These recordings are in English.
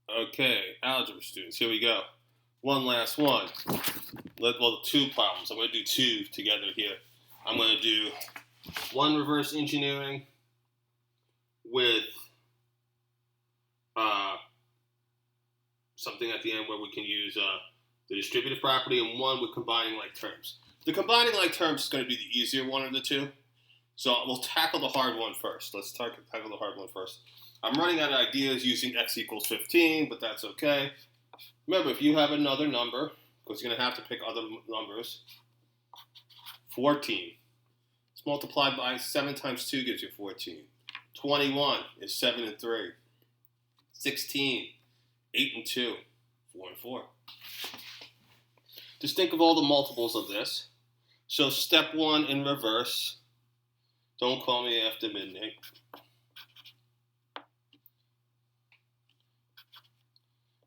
Okay, algebra students, here we go. One last one. Well, two problems. I'm going to do two together here. I'm going to do one reverse engineering with something at the end where we can use the distributive property, and one with combining like terms. The combining like terms is going to be the easier one of the two. So we'll tackle the hard one first. Let's tackle the hard one first. I'm running out of ideas using x equals 15, but that's okay. Remember, if you have another number, because you're going to have to pick other numbers, 14. It's multiplied by 7 times 2 gives you 14. 21 is 7 and 3. 16, 8 and 2, 4 and 4. Just think of all the multiples of this. So step one in reverse. Don't call me after midnight.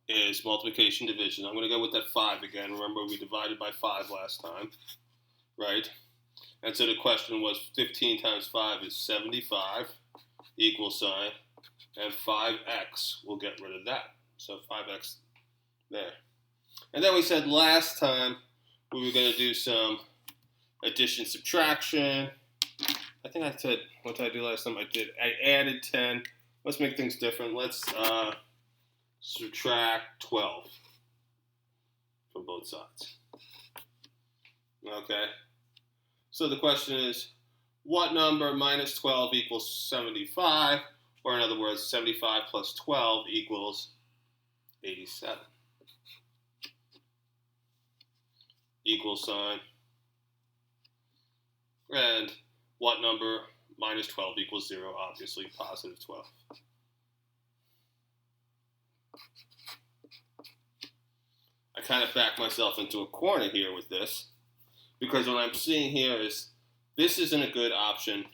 Is multiplication division. I'm going to go with that 5 again. Remember, we divided by 5 last time, right? And so the question was 15 times 5 is 75, equal sign, and 5x, we'll get rid of that. So 5x there. And then we said last time we were going to do some addition, subtraction. I think I said, what did I do last time? I added 10. Let's make things different. Let's subtract 12 from both sides. Okay. So the question is, what number minus 12 equals 75? Or in other words, 75 plus 12 equals 87. Equal sign. And what number minus 12 equals 0? Obviously, positive 12. I kind of backed myself into a corner here with this, because what I'm seeing here is this isn't a good option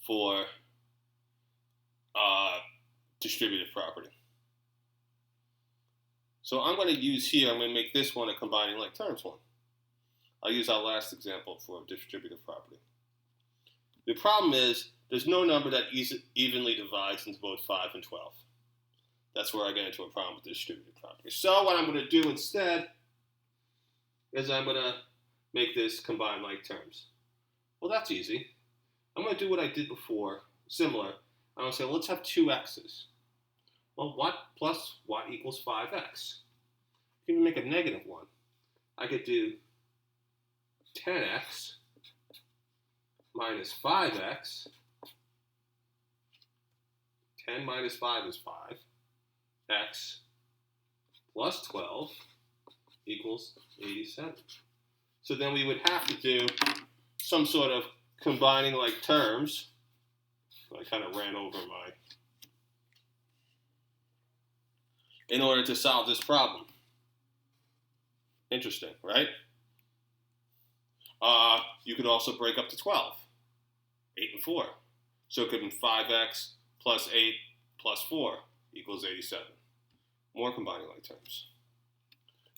for distributive property. So I'm going to use here, I'm going to make this one a combining like terms one. I'll use our last example for distributive property. The problem is there's no number that evenly divides into both 5 and 12. That's where I get into a problem with distributive property. So what I'm going to do instead is I'm going to make this combine like terms. Well, that's easy. I'm going to do what I did before, similar. I'm going to say, let's have two x's. Well, what plus what equals 5x? You can even make a negative one. I could do 10x minus 5x. 10 minus 5 is 5. X plus 12 equals 87. So then we would have to do some sort of combining like terms. I kind of ran over my... in order to solve this problem. Interesting, right? You could also break up to 12. 8 and 4. So it could be 5x plus 8 plus 4 equals 87. More combining like terms.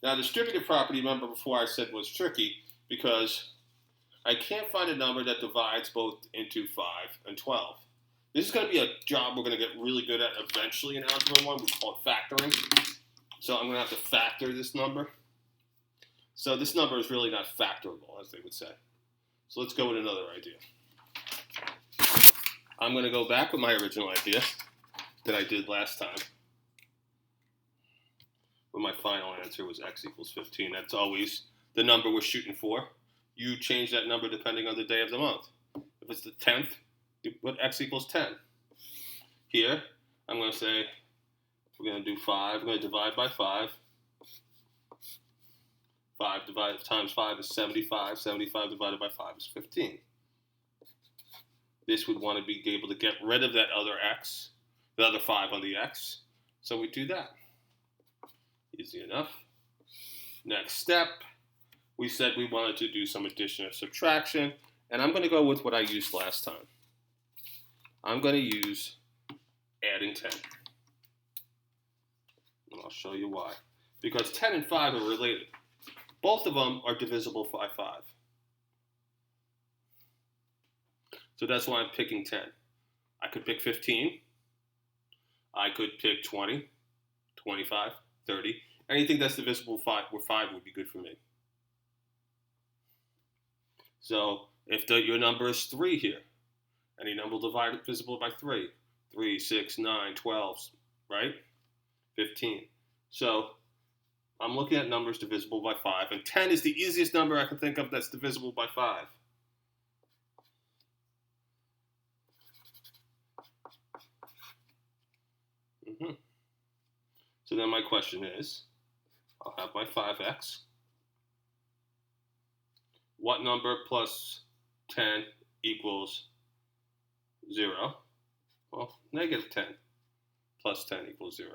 Now, distributive property, remember before I said was tricky because I can't find a number that divides both into 5 and 12. This is going to be a job we're going to get really good at eventually in Algebra 1. We call it factoring. So I'm going to have to factor this number. So this number is really not factorable, as they would say. So let's go with another idea. I'm going to go back with my original idea that I did last time, when my final answer was x equals 15. That's always the number we're shooting for. You change that number depending on the day of the month. If it's the 10th, you put x equals 10. Here, I'm going to say, we're going to do 5. We're going to divide by 5. 5 times 5 is 75. 75 divided by 5 is 15. This would want to be able to get rid of that other x, the other 5 on the x. So we do that. Easy enough. Next step, we said we wanted to do some addition or subtraction, and I'm going to go with what I used last time. I'm going to use adding 10. And I'll show you why. Because 10 and 5 are related. Both of them are divisible by 5. So that's why I'm picking 10. I could pick 15. I could pick 20. 25, 30. Anything that's divisible with 5 would be good for me. So if your number is 3 here, any number divisible by 3, 3, 6, 9, 12, right? 15. So I'm looking at numbers divisible by 5, and 10 is the easiest number I can think of that's divisible by 5. So then my question is, I'll have my 5x. What number plus 10 equals 0? Well, negative 10 plus 10 equals 0.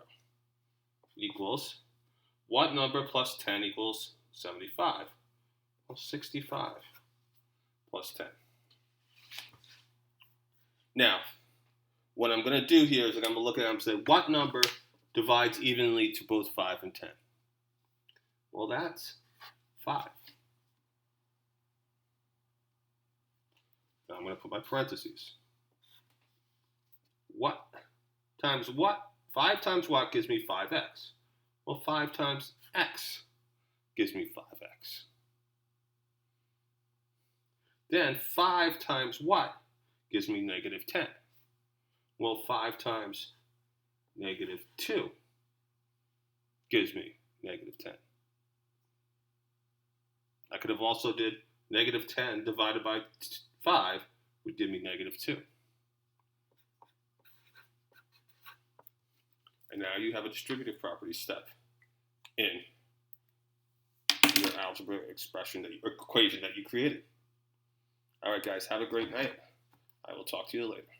Equals, what number plus 10 equals 75? Well, 65 plus 10. Now, what I'm going to do here is I'm going to look at it and say, what number divides evenly to both 5 and 10? Well, that's 5. Now I'm going to put my parentheses. What times what? 5 times what gives me 5x? Well, 5 times x gives me 5x. Then 5 times what gives me negative 10? Well, 5 times negative 2 gives me negative 10. I could have also did negative 10 divided by 5 would give me negative 2. And now you have a distributive property step in your algebra expression equation that you created. All right, guys, have a great night. I will talk to you later.